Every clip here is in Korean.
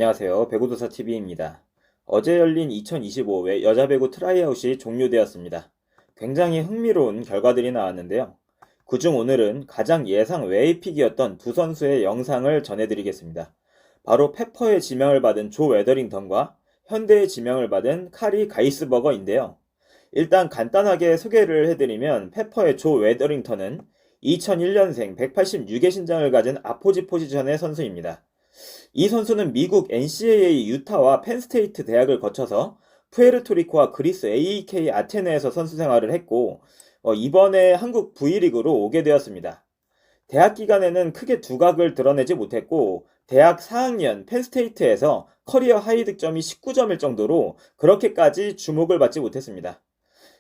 안녕하세요. 배구도사TV입니다. 어제 열린 2025 여자배구 트라이아웃이 종료되었습니다. 굉장히 흥미로운 결과들이 나왔는데요. 그중 오늘은 가장 예상 외의 픽이었던 두 선수의 영상을 전해드리겠습니다. 바로 페퍼의 지명을 받은 조 웨더링턴과 현대의 지명을 받은 카리 가이스버거인데요. 일단 간단하게 소개를 해드리면 페퍼의 조 웨더링턴은 2001년생 186의 신장을 가진 아포지 포지션의 선수입니다. 이 선수는 미국 NCAA 유타와 펜스테이트 대학을 거쳐서 푸에르토리코와 그리스 AEK 아테네에서 선수 생활을 했고 이번에 한국 V리그로 오게 되었습니다. 대학 기간에는 크게 두각을 드러내지 못했고 대학 4학년 펜스테이트에서 커리어 하이 득점이 19점일 정도로 그렇게까지 주목을 받지 못했습니다.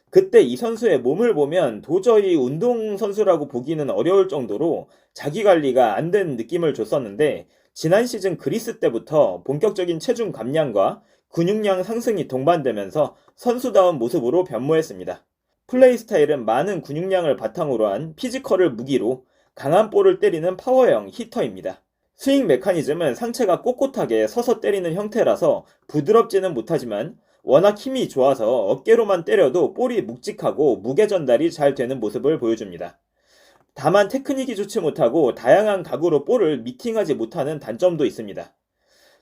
그때 이 선수의 몸을 보면 도저히 운동선수라고 보기는 어려울 정도로 자기관리가 안 된 느낌을 줬었는데 지난 시즌 그리스 때부터 본격적인 체중 감량과 근육량 상승이 동반되면서 선수다운 모습으로 변모했습니다. 플레이 스타일은 많은 근육량을 바탕으로 한 피지컬을 무기로 강한 볼을 때리는 파워형 히터입니다. 스윙 메커니즘은 상체가 꼿꼿하게 서서 때리는 형태라서 부드럽지는 못하지만 워낙 힘이 좋아서 어깨로만 때려도 볼이 묵직하고 무게 전달이 잘 되는 모습을 보여줍니다. 다만 테크닉이 좋지 못하고 다양한 각으로 볼을 미팅하지 못하는 단점도 있습니다.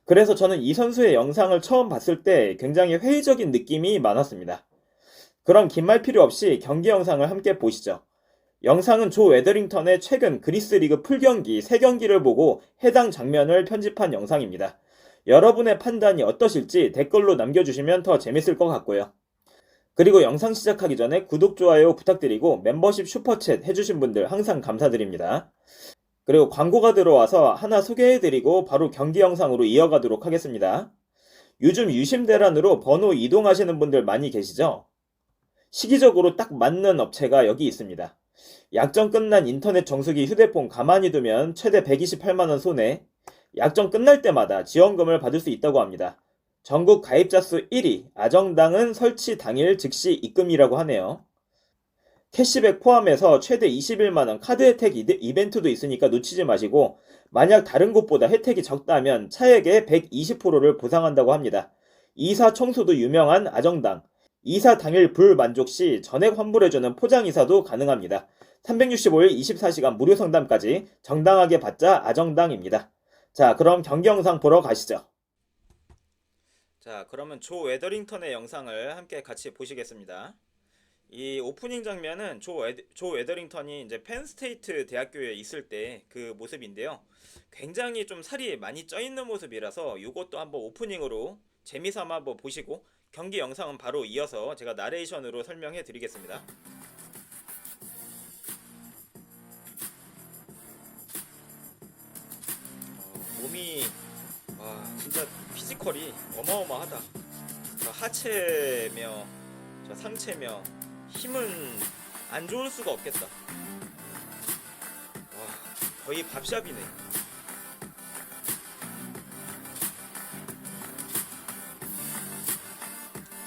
그래서 저는 이 선수의 영상을 처음 봤을 때 굉장히 회의적인 느낌이 많았습니다. 그럼 긴 말 필요 없이 경기 영상을 함께 보시죠. 영상은 조 웨더링턴의 최근 그리스 리그 풀경기 3경기를 보고 해당 장면을 편집한 영상입니다. 여러분의 판단이 어떠실지 댓글로 남겨주시면 더 재밌을 것 같고요. 그리고 영상 시작하기 전에 구독, 좋아요 부탁드리고 멤버십 슈퍼챗 해주신 분들 항상 감사드립니다. 그리고 광고가 들어와서 하나 소개해드리고 바로 경기 영상으로 이어가도록 하겠습니다. 요즘 유심 대란으로 번호 이동하시는 분들 많이 계시죠? 시기적으로 딱 맞는 업체가 여기 있습니다. 약정 끝난 인터넷 정수기 휴대폰 가만히 두면 최대 128만원 손해, 약정 끝날 때마다 지원금을 받을 수 있다고 합니다. 전국 가입자 수 1위, 아정당은 설치 당일 즉시 입금이라고 하네요. 캐시백 포함해서 최대 21만원 카드 혜택 이벤트도 있으니까 놓치지 마시고 만약 다른 곳보다 혜택이 적다면 차액의 120%를 보상한다고 합니다. 이사 청소도 유명한 아정당. 이사 당일 불만족 시 전액 환불해주는 포장이사도 가능합니다. 365일 24시간 무료 상담까지 정당하게 받자 아정당입니다. 자, 그럼 경기 영상 보러 가시죠. 자, 그러면 조 웨더링턴의 영상을 함께 같이 보시겠습니다. 이 오프닝 장면은 조 웨더링턴이 이제 펜스테이트 대학교에 있을 때 그 모습인데요. 굉장히 좀 살이 많이 쪄 있는 모습이라서 이것도 한번 오프닝으로 재미삼아 한번 보시고 경기 영상은 바로 이어서 제가 나레이션으로 설명해 드리겠습니다. 몸이 진짜 피지컬이 어마어마하다. 저 하체며 저 상체며 힘은 안 좋을 수가 없겠다. 거의 밥샵이네.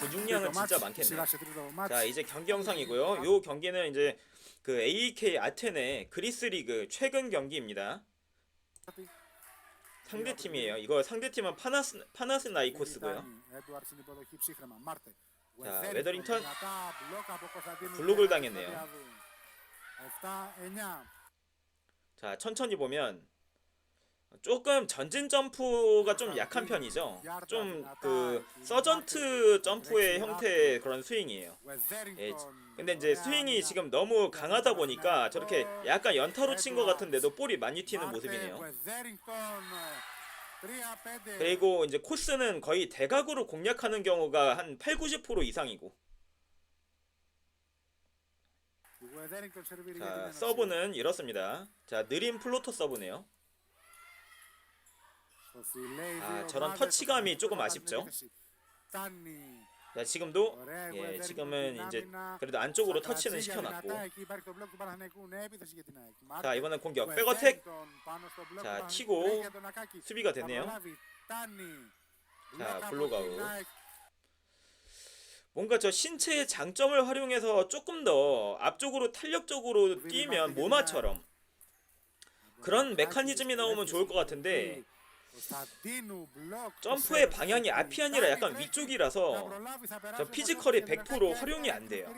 근육량은 진짜 많겠네. 자, 이제 경기 영상이고요. 요 경기는 이제 그 AEK 아테네 그리스 리그 최근 경기입니다. 상대팀이에요. 이거 상대팀은 파나스나이코스고요. 자, 웨더링턴 블록을 당했네요. 자, 천천히 보면 조금 전진 점프가 좀 약한 편이죠. 좀 그 서전트 점프의 형태의 그런 스윙이에요. 예, 근데 이제 스윙이 지금 너무 강하다 보니까 저렇게 약간 연타로 친 것 같은데도 볼이 많이 튀는 모습이네요. 그리고 이제 코스는 거의 대각으로 공략하는 경우가 한 8, 90% 이상이고. 자, 서브는 이렇습니다. 자, 느린 플로터 서브네요. 저런 터치감이 조금 아쉽죠. 자, 지금도 지금은 이제 그래도 안쪽으로 터치는 시켜놨고. 자, 이번엔 공격 백어택. 자, 튀고 수비가 됐네요. 자, 블록아웃. 뭔가 저 신체의 장점을 활용해서 조금 더 앞쪽으로 탄력적으로 뛰면 모마처럼 그런 메커니즘이 나오면 좋을 것 같은데 점프의 방향이 앞이 아니라 약간 위쪽이라서 저 피지컬이 100% 활용이 안 돼요.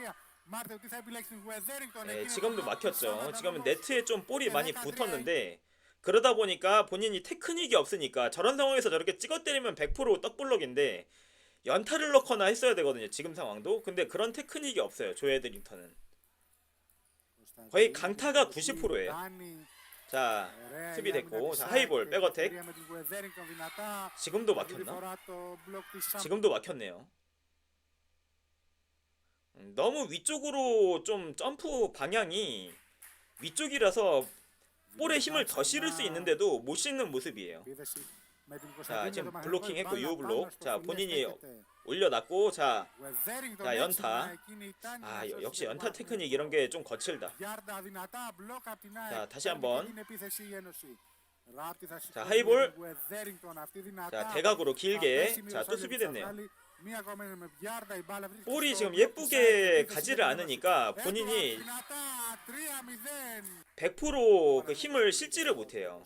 네, 지금도 막혔죠. 지금은 네트에 좀 볼이 많이 붙었는데 그러다 보니까 본인이 테크닉이 없으니까 저런 상황에서 저렇게 찍어 때리면 100% 떡블럭인데 연타를 넣거나 했어야 되거든요. 지금 상황도. 근데 그런 테크닉이 없어요. 조 에드링턴은. 거의 강타가 90%예요. 자, 수비 됐고. 자, 하이볼, 백어택. 지금도 막혔나? 지금도 막혔네요. 너무 위쪽으로 좀 점프 방향이 위쪽이라서 볼에 힘을 더 실을 수 있는데도 못 싣는 모습이에요. 자, 지금 블로킹 했고 유효 블록. 자, 본인이 올려놨고. 자, 연타. 아, 역시 연타 테크닉 이런 게 좀 거칠다. 자, 다시 한번. 자, 하이볼. 자, 대각으로 길게. 자, 또 수비됐네요. 볼이 지금 예쁘게 가지를 않으니까 본인이 100%그 힘을 실지를 못해요.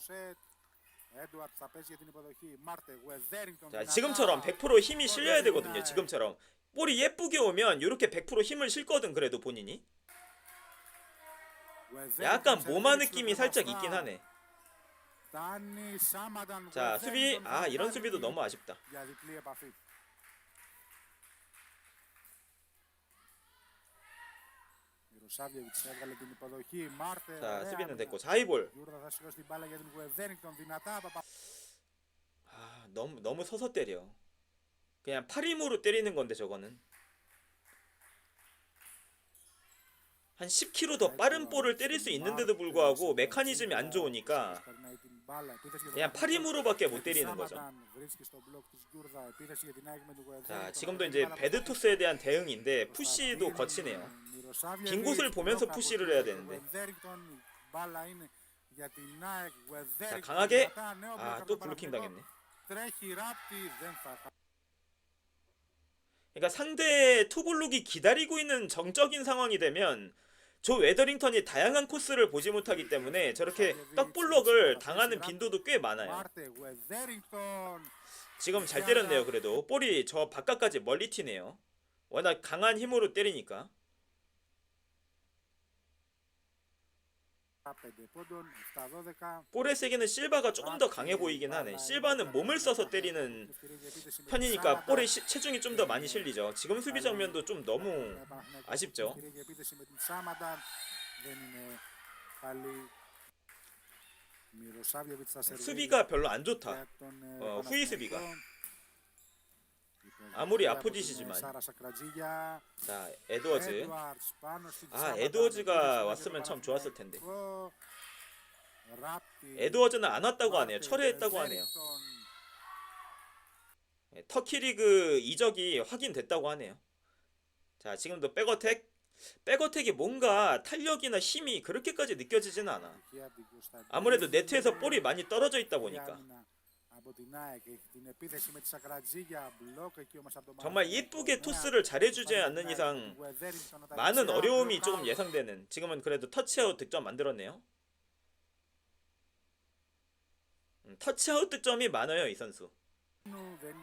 자, 지금처럼 100% 힘이 실려야 되거든요. 지금처럼 볼이 예쁘게 오면 이렇게 100% 힘을 실거든. 그래도 본인이 약간 모마 느낌이 살짝 있긴 하네. 자, 수비. 아, 이런 수비도 너무 아쉽다. 자, 수비는 됐고. 자, 하이볼. 아, 너무 서서 때려. 그냥 팔 힘으로 때리는 건데 저거는 한 10km 더 빠른 볼을 때릴 수 있는데도 불구하고 메커니즘이 안 좋으니까 그냥 팔 힘으로밖에 못 때리는 거죠. 자, 지금도 이제 배드토스에 대한 대응인데 푸시도 거치네요. 빈 곳을 보면서 푸시를 해야 되는데. 자, 강하게. 아, 또 블로킹 당했네. 그러니까 상대의 투블록이 기다리고 있는 정적인 상황이 되면 조 웨더링턴이 다양한 코스를 보지 못하기 때문에 저렇게 떡블록을 당하는 빈도도 꽤 많아요. 지금 잘 때렸네요. 그래도 볼이 저 바깥까지 멀리 튀네요. 워낙 강한 힘으로 때리니까. 볼의 세계는 실바가 조금 더 강해 보이긴 하네. 실바는 몸을 써서 때리는 편이니까 볼의 체중이 좀 더 많이 실리죠. 지금 수비 장면도 좀 너무 아쉽죠. 수비가 별로 안 좋다. 후위 수비가. 아무리 아포짓이지만. 자, 에드워즈. 아, 에드워즈가 왔으면 참 좋았을 텐데. 에드워즈는 안 왔다고 하네요. 철회했다고 하네요. 터키 리그 이적이 확인됐다고 하네요. 자, 지금도 백어택. 백어택이 뭔가 탄력이나 힘이 그렇게까지 느껴지진 않아. 아무래도 네트에서 볼이 많이 떨어져 있다 보니까. 정말 예쁘게 토스를 잘해주지 않는 이상 많은 어려움이 조금 예상되는. 지금은 그래도 터치아웃 득점 만들었네요. 터치아웃 득점이 많아요, 이 선수.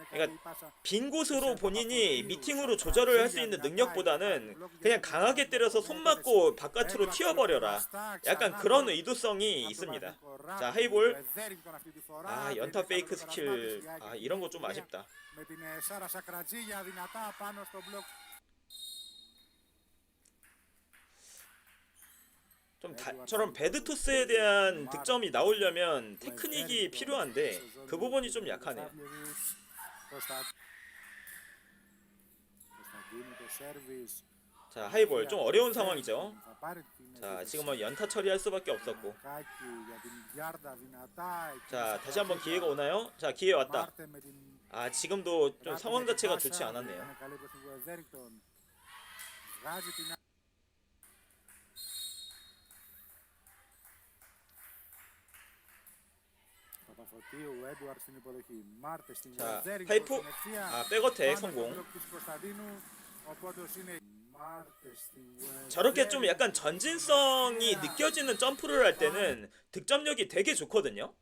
그러니까 빈 곳으로 본인이 미팅으로 조절을 할 수 있는 능력보다는 그냥 강하게 때려서 손 맞고 바깥으로 튀어버려라. 약간 그런 의도성이 있습니다. 자, 하이볼. 아, 연타 페이크 스킬. 아, 이런 거 좀 아쉽다. 좀 저런 배드토스에 대한 득점이 나오려면 테크닉이 필요한데 그 부분이 좀 약하네요. 자, 하이볼 좀 어려운 상황이죠. 자, 지금은 연타 처리할 수밖에 없었고. 자, 다시 한번 기회가 오나요? 자, 기회 왔다. 아, 지금도 좀 상황 자체가 좋지 않았네요. 자, 파이프. 아, 백어택 성공. 저렇게 좀 약간 전진성이 느껴지는 점프를 할 때는 득점력이 되게 좋거든요.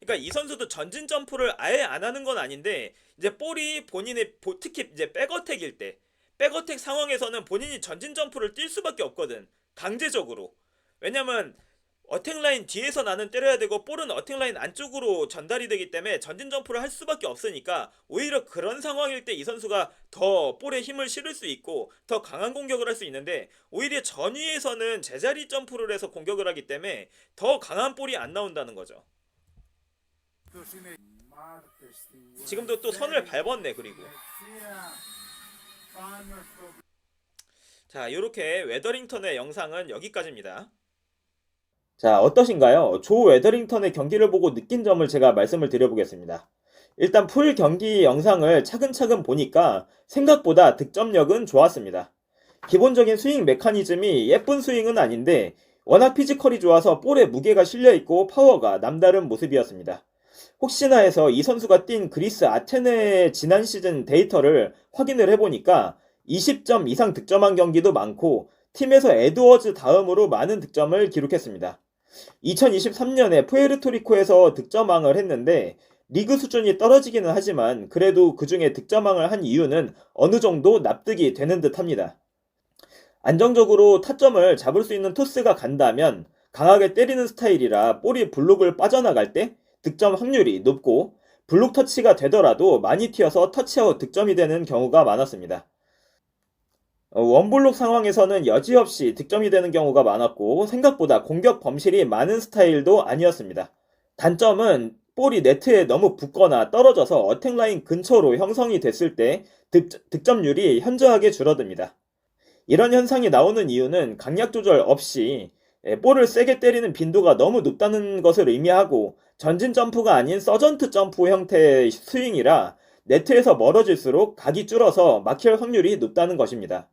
그러니까 이 선수도 전진 점프를 아예 안 하는 건 아닌데 이제 볼이 본인의 특히 이제 백어택일 때 백어택 상황에서는 본인이 전진 점프를 뛸 수밖에 없거든. 강제적으로. 왜냐면 어택라인 뒤에서 나는 때려야 되고 볼은 어택라인 안쪽으로 전달이 되기 때문에 전진 점프를 할 수밖에 없으니까 오히려 그런 상황일 때 이 선수가 더 볼에 힘을 실을 수 있고 더 강한 공격을 할 수 있는데 오히려 전위에서는 제자리 점프를 해서 공격을 하기 때문에 더 강한 볼이 안 나온다는 거죠. 지금도 또 선을 밟았네. 그리고 자, 이렇게 웨더링턴의 영상은 여기까지입니다. 자, 어떠신가요? 조 웨더링턴의 경기를 보고 느낀 점을 제가 말씀을 드려보겠습니다. 일단 풀 경기 영상을 차근차근 보니까 생각보다 득점력은 좋았습니다. 기본적인 스윙 메커니즘이 예쁜 스윙은 아닌데 워낙 피지컬이 좋아서 볼에 무게가 실려있고 파워가 남다른 모습이었습니다. 혹시나 해서 이 선수가 뛴 그리스 아테네 지난 시즌 데이터를 확인을 해보니까 20점 이상 득점한 경기도 많고 팀에서 에드워즈 다음으로 많은 득점을 기록했습니다. 2023년에 푸에르토리코에서 득점왕을 했는데 리그 수준이 떨어지기는 하지만 그래도 그 중에 득점왕을 한 이유는 어느 정도 납득이 되는 듯 합니다. 안정적으로 타점을 잡을 수 있는 토스가 간다면 강하게 때리는 스타일이라 볼이 블록을 빠져나갈 때 득점 확률이 높고 블록 터치가 되더라도 많이 튀어서 터치아웃 득점이 되는 경우가 많았습니다. 원블록 상황에서는 여지없이 득점이 되는 경우가 많았고 생각보다 공격 범실이 많은 스타일도 아니었습니다. 단점은 볼이 네트에 너무 붙거나 떨어져서 어택라인 근처로 형성이 됐을 때 득점률이 현저하게 줄어듭니다. 이런 현상이 나오는 이유는 강약 조절 없이 볼을 세게 때리는 빈도가 너무 높다는 것을 의미하고 전진 점프가 아닌 서전트 점프 형태의 스윙이라 네트에서 멀어질수록 각이 줄어서 막힐 확률이 높다는 것입니다.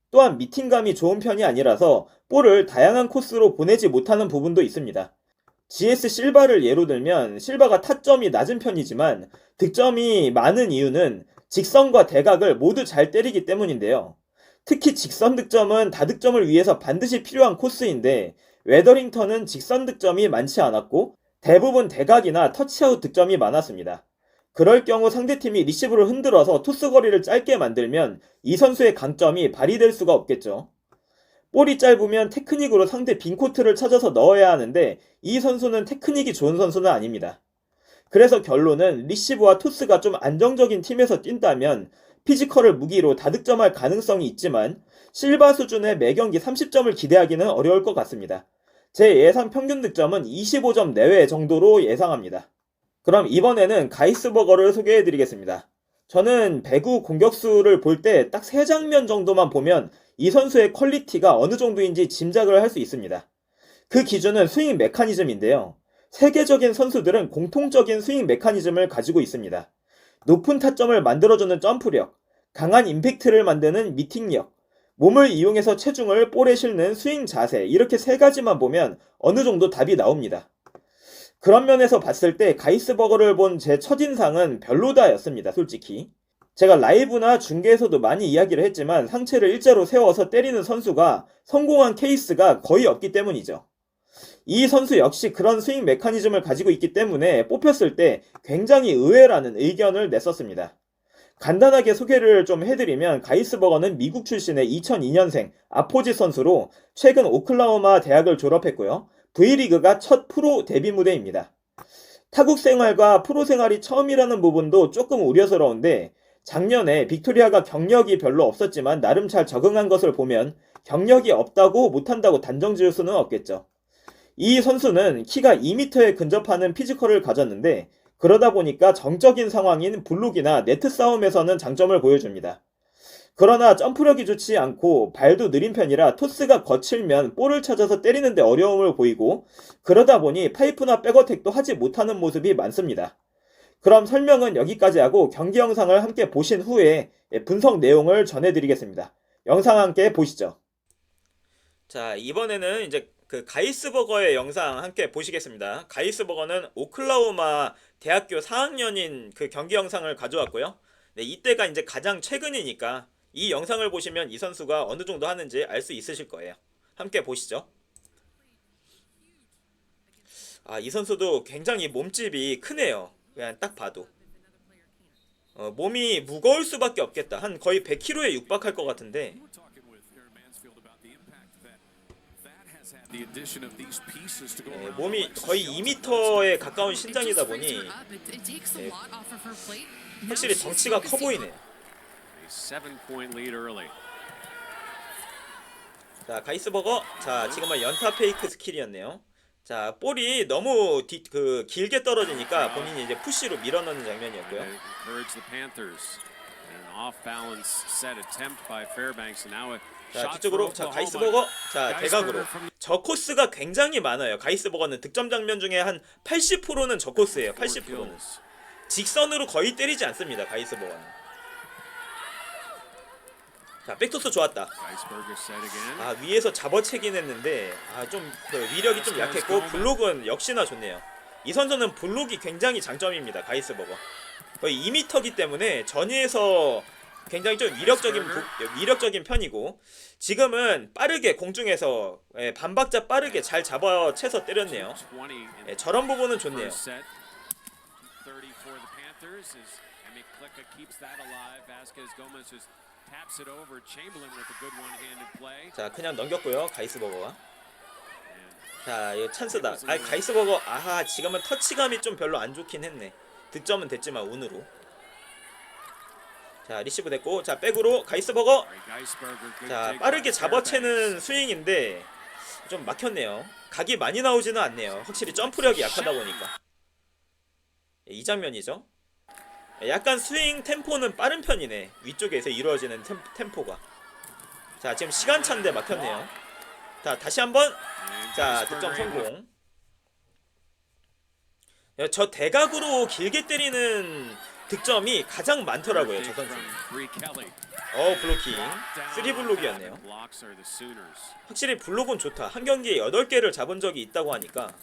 또한 미팅감이 좋은 편이 아니라서 볼을 다양한 코스로 보내지 못하는 부분도 있습니다. GS 실바를 예로 들면 실바가 타점이 낮은 편이지만 득점이 많은 이유는 직선과 대각을 모두 잘 때리기 때문인데요. 특히 직선 득점은 다득점을 위해서 반드시 필요한 코스인데 웨더링턴은 직선 득점이 많지 않았고 대부분 대각이나 터치아웃 득점이 많았습니다. 그럴 경우 상대팀이 리시브를 흔들어서 토스 거리를 짧게 만들면 이 선수의 강점이 발휘될 수가 없겠죠. 볼이 짧으면 테크닉으로 상대 빈코트를 찾아서 넣어야 하는데 이 선수는 테크닉이 좋은 선수는 아닙니다. 그래서 결론은 리시브와 토스가 좀 안정적인 팀에서 뛴다면 피지컬을 무기로 다득점할 가능성이 있지만 실바 수준의 매경기 30점을 기대하기는 어려울 것 같습니다. 제 예상 평균 득점은 25점 내외 정도로 예상합니다. 그럼 이번에는 가이스버거를 소개해드리겠습니다. 저는 배구 공격수를 볼 때 딱 3장면 정도만 보면 이 선수의 퀄리티가 어느 정도인지 짐작을 할 수 있습니다. 그 기준은 스윙 메커니즘인데요. 세계적인 선수들은 공통적인 스윙 메커니즘을 가지고 있습니다. 높은 타점을 만들어주는 점프력, 강한 임팩트를 만드는 미팅력, 몸을 이용해서 체중을 볼에 실는 스윙 자세, 이렇게 3가지만 보면 어느 정도 답이 나옵니다. 그런 면에서 봤을 때 가이스버거를 본 제 첫인상은 별로다였습니다. 솔직히 제가 라이브나 중계에서도 많이 이야기를 했지만 상체를 일자로 세워서 때리는 선수가 성공한 케이스가 거의 없기 때문이죠. 이 선수 역시 그런 스윙 메커니즘을 가지고 있기 때문에 뽑혔을 때 굉장히 의외라는 의견을 냈었습니다. 간단하게 소개를 좀 해드리면 가이스버거는 미국 출신의 2002년생 아포지 선수로 최근 오클라호마 대학을 졸업했고요. V리그가 첫 프로 데뷔 무대입니다. 타국 생활과 프로 생활이 처음이라는 부분도 조금 우려스러운데 작년에 빅토리아가 경력이 별로 없었지만 나름 잘 적응한 것을 보면 경력이 없다고 못한다고 단정 지을 수는 없겠죠. 이 선수는 키가 2m에 근접하는 피지컬을 가졌는데 그러다 보니까 정적인 상황인 블록이나 네트 싸움에서는 장점을 보여줍니다. 그러나 점프력이 좋지 않고 발도 느린 편이라 토스가 거칠면 볼을 찾아서 때리는데 어려움을 보이고 그러다 보니 파이프나 백어택도 하지 못하는 모습이 많습니다. 그럼 설명은 여기까지 하고 경기 영상을 함께 보신 후에 분석 내용을 전해드리겠습니다. 영상 함께 보시죠. 자, 이번에는 이제 그 가이스버거의 영상 함께 보시겠습니다. 가이스버거는 오클라호마 대학교 4학년인 그 경기 영상을 가져왔고요. 네, 이때가 이제 가장 최근이니까 이 영상을 보시면 이 선수가 어느 정도 하는지 알 수 있으실 거예요. 함께 보시죠. 아, 이 선수도 굉장히 몸집이 크네요. 그냥 딱 봐도. 몸이 무거울 수밖에 없겠다. 한 거의 100kg에 육박할 것 같은데. 네, 몸이 거의 2m에 가까운 신장이다 보니 네, 확실히 덩치가 커 보이네. 자, 가이스버거. 자, 지금은 연타 페이크 스킬이었네요. 자, 볼이 너무 길게 떨어지니까 본인이 이제 푸시로 밀어넣는 장면이었고요. 자, 뒤쪽으로. 자, 가이스버거. 자, 대각으로. 저 코스가 굉장히 많아요. 가이스버거는 득점 장면 중에 한 80%는 저 코스예요. 80%는. 직선으로 거의 때리지 않습니다. 가이스버거는. 자, 백토스 좋았다. 아, 위에서 잡아채긴 했는데 좀 위력이 좀 약했고 블록은 역시나 좋네요. 이 선수는 블록이 굉장히 장점입니다. 가이스버거. 거의 2m이기 때문에 전위에서 굉장히 좀 위력적인 편이고, 지금은 빠르게 공중에서 반박자 빠르게 잘 잡아채서 때렸네요. 저런 부분은 좋네요. 자, 그냥 넘겼고요. 가이스버거가. 자, 이거 찬스다. 아, 가이스버거. 아하, 지금은 터치감이 좀 별로 안 좋긴 했네. 득점은 됐지만 운으로. 자, 리시브 됐고. 자, 백으로 가이스버거. 자, 빠르게 잡아채는 스윙인데 좀 막혔네요. 각이 많이 나오지는 않네요. 확실히 점프력이 약하다 보니까. 이 장면이죠. 약간 스윙 템포는 빠른 편이네. 위쪽에서 이루어지는 템포가. 자, 지금 시간차인데 막혔네요. 자, 다시 한번. 자, 득점 성공. 저 대각으로 길게 때리는 득점이 가장 많더라고요, 저 선수. 블로킹. 3블록이었네요. 확실히 블록은 좋다. 한 경기에 8개를 잡은 적이 있다고 하니까.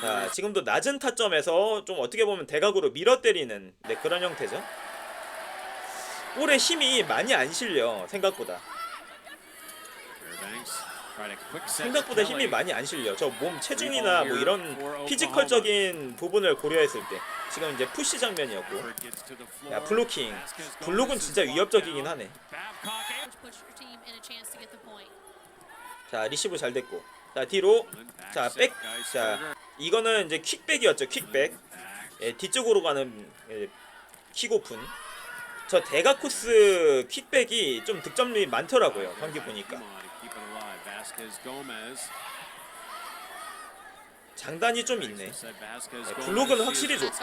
자, 지금도 낮은 타점에서 좀 어떻게 보면 대각으로 밀어 때리는 그런 형태죠. 볼에 힘이 많이 안 실려. 생각보다 힘이 많이 안 실려. 저 몸 체중이나 뭐 이런 피지컬적인 부분을 고려했을 때. 지금 이제 푸시 장면이었고. 야, 블로킹. 블록은 진짜 위협적이긴 하네. 자, 리시브 잘 됐고. 자, 뒤로. 자, 백. 자, 이거는 이제 킥백이었죠. 킥백. 뒤쪽으로 가는 킥오픈. 저 대각 코스 킥백이 좀 득점률이 많더라고요. 경기 보니까. 장단이 좀 있네. 블록은 확실히 좋고.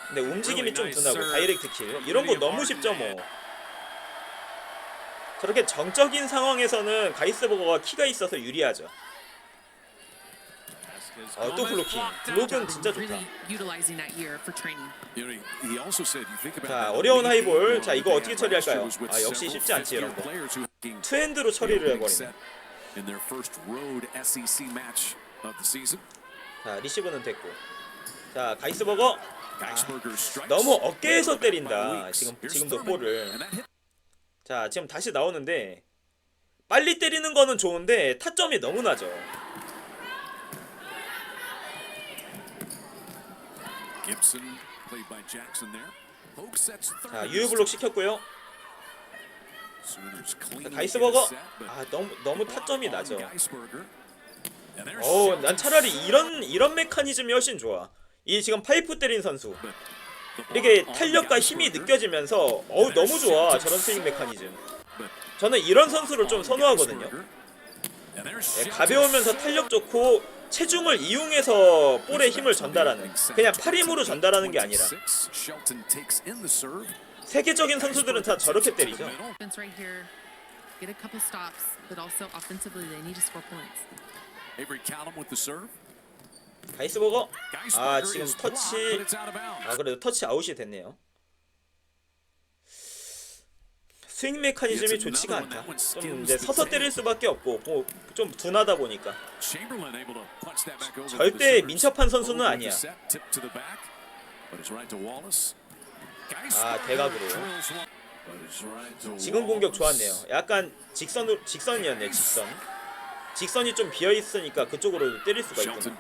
근데 움직임이 좀 둔하고 다이렉트 킬. 이런 거 너무 쉽죠 뭐. 저렇게 정적인 상황에서는 가이스버거가 키가 있어서 유리하죠. 또 블로킹. 블록은 진짜 좋다. 자, 어려운 하이볼. 자, 이거 어떻게 처리할까요? 아, 역시 쉽지 않지 이런 거. 투핸드로 처리를 해버리네. 자, 리시브는 됐고. 자, 가이스버거. 너무 어깨에서 때린다. 지금도 볼을. 자, 지금 다시 나오는데 빨리 때리는 거는 좋은데 타점이 너무 낮아. 자, 유효블록 시켰고요. 자, 가이스버거. 아, 너무 타점이 낮아. 난 차라리 이런 메커니즘이 훨씬 좋아. 이 지금 파이프 때린 선수. 이렇게 탄력과 힘이 느껴지면서 너무 좋아. 저런 스윙 메커니즘. 저는 이런 선수를 좀 선호하거든요. 가벼우면서 탄력 좋고 체중을 이용해서 볼에 힘을 전달하는, 그냥 팔 힘으로 전달하는 게 아니라. 세계적인 선수들은 다 저렇게 때리죠. 가이스버거. 아, 지금 터치. 아, 그래도 터치 아웃이 됐네요. 스윙 메커니즘이 좋지가 않다. 좀 이제 서서 때릴 수밖에 없고 좀 둔하다 보니까. 절대 민첩한 선수는 아니야. 아, 대각으로. 지금 공격 좋았네요. 약간 직선이었네요. 직선. 직선이 좀 비어있으니까 그쪽으로 때릴 수가 있구나.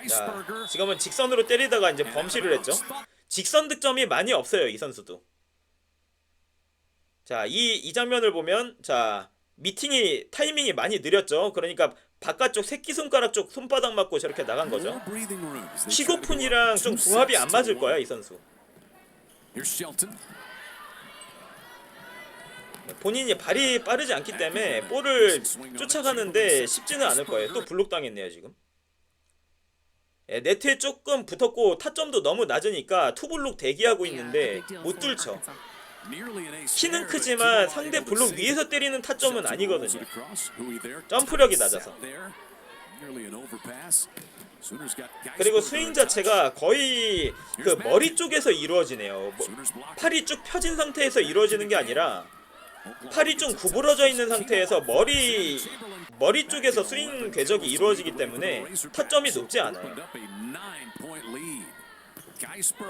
자, 지금은 직선으로 때리다가 이제 범실을 했죠. 직선 득점이 많이 없어요, 이 선수도. 자, 이 장면을 보면, 자, 타이밍이 많이 느렸죠. 그러니까 바깥쪽 새끼손가락 쪽 손바닥 맞고 저렇게 나간 거죠. 킥오픈이랑 좀 궁합이 안 맞을 거야, 이 선수. 본인이 발이 빠르지 않기 때문에 볼을 쫓아가는데 쉽지는 않을 거예요. 또 블록 당했네요, 지금. 예, 네트에 조금 붙었고 타점도 너무 낮으니까 투블록 대기하고 있는데 못 뚫죠. 키는 크지만 상대 블록 위에서 때리는 타점은 아니거든요. 점프력이 낮아서. 그리고 스윙 자체가 거의 그 머리 쪽에서 이루어지네요. 팔이 쭉 펴진 상태에서 이루어지는 게 아니라 팔이 좀 구부러져 있는 상태에서 머리 쪽에서 스윙 궤적이 이루어지기 때문에 타점이 높지 않아요.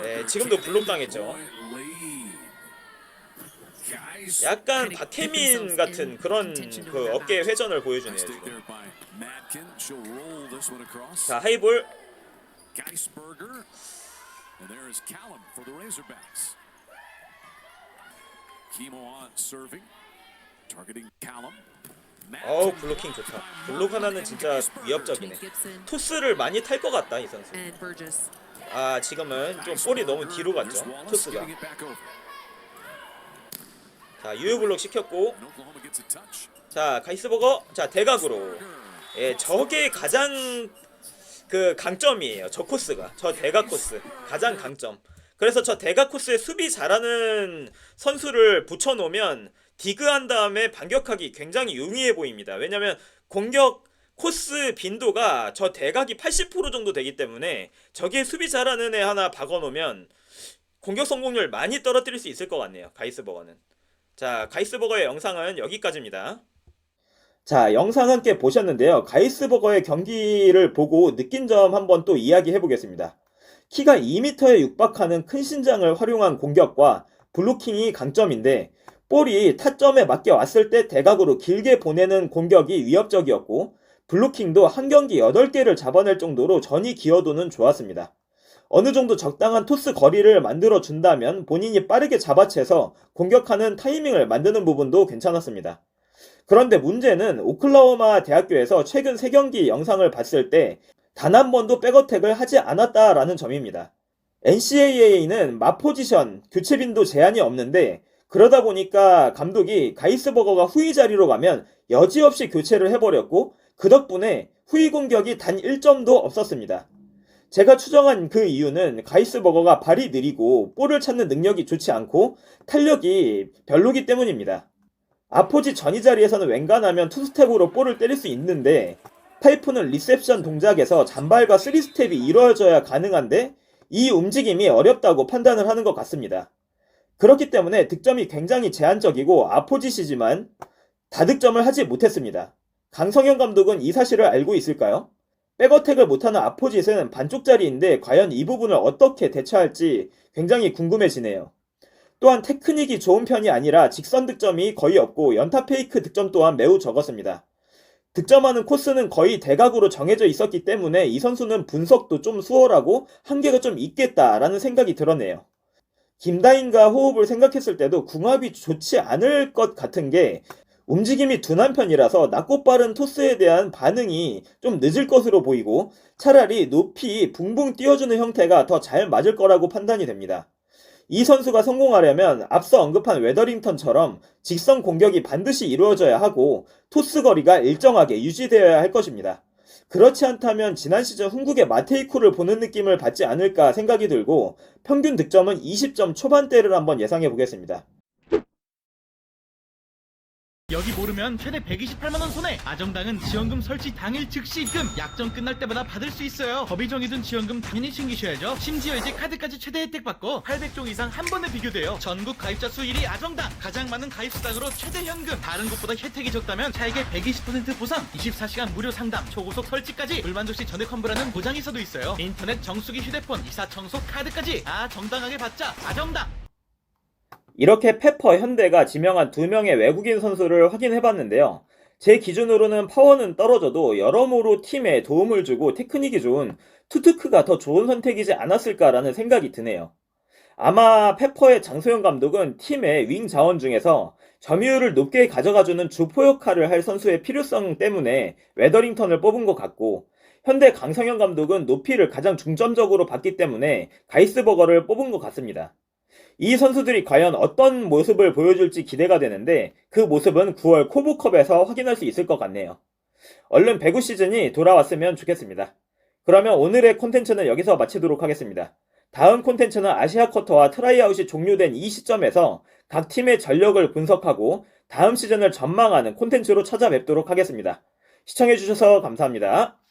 네, 지금도 블록 당했죠. 약간 박혜민 같은 그런 그 어깨 회전을 보여주네요, 지금. 자, 하이볼. 어우, 블로킹 좋다. 블록 하나는 진짜 위협적이네. 토스를 많이 탈 것 같다, 이 선수. 아, 지금은 좀 볼이 너무 뒤로 갔죠, 토스가. 자, 유효블록 시켰고. 자, 가이스버거. 자, 대각으로. 예, 저게 가장 그 강점이에요, 저 코스가. 저 대각 코스 가장 강점. 그래서 저 대각 코스에 수비 잘하는 선수를 붙여놓으면 디그한 다음에 반격하기 굉장히 용이해 보입니다. 왜냐면 공격 코스 빈도가 저 대각이 80% 정도 되기 때문에 저기에 수비 잘하는 애 하나 박아놓으면 공격 성공률 많이 떨어뜨릴 수 있을 것 같네요, 가이스버거는. 자, 가이스버거의 영상은 여기까지입니다. 자, 영상 함께 보셨는데요. 가이스버거의 경기를 보고 느낀 점 한번 또 이야기해 보겠습니다. 키가 2m에 육박하는 큰 신장을 활용한 공격과 블로킹이 강점인데 볼이 타점에 맞게 왔을 때 대각으로 길게 보내는 공격이 위협적이었고 블로킹도 한 경기 8개를 잡아낼 정도로 전이 기여도는 좋았습니다. 어느 정도 적당한 토스 거리를 만들어 준다면 본인이 빠르게 잡아채서 공격하는 타이밍을 만드는 부분도 괜찮았습니다. 그런데 문제는 오클라호마 대학교에서 최근 3경기 영상을 봤을 때 단 한 번도 백어택을 하지 않았다라는 점입니다. NCAA는 맞포지션, 교체 빈도 제한이 없는데 그러다 보니까 감독이 가이스버거가 후위 자리로 가면 여지없이 교체를 해버렸고 그 덕분에 후위 공격이 단 1점도 없었습니다. 제가 추정한 그 이유는 가이스버거가 발이 느리고 볼을 찾는 능력이 좋지 않고 탄력이 별로기 때문입니다. 아포지 전위 자리에서는 웬간하면 투스텝으로 볼을 때릴 수 있는데 파이프는 리셉션 동작에서 잔발과 3스텝이 이루어져야 가능한데 이 움직임이 어렵다고 판단을 하는 것 같습니다. 그렇기 때문에 득점이 굉장히 제한적이고 아포짓이지만 다득점을 하지 못했습니다. 강성현 감독은 이 사실을 알고 있을까요? 백어택을 못하는 아포짓은 반쪽짜리인데 과연 이 부분을 어떻게 대처할지 굉장히 궁금해지네요. 또한 테크닉이 좋은 편이 아니라 직선 득점이 거의 없고 연타 페이크 득점 또한 매우 적었습니다. 득점하는 코스는 거의 대각으로 정해져 있었기 때문에 이 선수는 분석도 좀 수월하고 한계가 좀 있겠다라는 생각이 들었네요. 김다인과 호흡을 생각했을 때도 궁합이 좋지 않을 것 같은 게 움직임이 둔한 편이라서 낮고 빠른 토스에 대한 반응이 좀 늦을 것으로 보이고 차라리 높이 붕붕 띄워주는 형태가 더 잘 맞을 거라고 판단이 됩니다. 이 선수가 성공하려면 앞서 언급한 웨더링턴처럼 직선 공격이 반드시 이루어져야 하고 토스 거리가 일정하게 유지되어야 할 것입니다. 그렇지 않다면 지난 시즌 흥국의 마테이쿠를 보는 느낌을 받지 않을까 생각이 들고 평균 득점은 20점 초반대를 한번 예상해 보겠습니다. 여기 모르면 최대 128만원 손해. 아정당은 지원금 설치 당일 즉시 입금. 약정 끝날 때마다 받을 수 있어요. 법이 정해둔 지원금 당연히 챙기셔야죠. 심지어 이제 카드까지 최대 혜택 받고 800종 이상 한 번에 비교돼요. 전국 가입자 수 1위 아정당. 가장 많은 가입 수당으로 최대 현금. 다른 곳보다 혜택이 적다면 차액의 120% 보상, 24시간 무료 상담, 초고속 설치까지, 불만족시 전액 환불하는 보장이서도 있어요. 인터넷 정수기, 휴대폰, 이사 청소, 카드까지 정당하게 받자. 아정당. 이렇게 페퍼 현대가 지명한 2명의 외국인 선수를 확인해봤는데요. 제 기준으로는 파워는 떨어져도 여러모로 팀에 도움을 주고 테크닉이 좋은 투트크가 더 좋은 선택이지 않았을까라는 생각이 드네요. 아마 페퍼의 장소영 감독은 팀의 윙 자원 중에서 점유율을 높게 가져가주는 주포 역할을 할 선수의 필요성 때문에 웨더링턴을 뽑은 것 같고, 현대 강성현 감독은 높이를 가장 중점적으로 봤기 때문에 가이스버거를 뽑은 것 같습니다. 이 선수들이 과연 어떤 모습을 보여줄지 기대가 되는데, 그 모습은 9월 코보컵에서 확인할 수 있을 것 같네요. 얼른 배구 시즌이 돌아왔으면 좋겠습니다. 그러면 오늘의 콘텐츠는 여기서 마치도록 하겠습니다. 다음 콘텐츠는 아시아 쿼터와 트라이아웃이 종료된 이 시점에서 각 팀의 전력을 분석하고 다음 시즌을 전망하는 콘텐츠로 찾아뵙도록 하겠습니다. 시청해주셔서 감사합니다.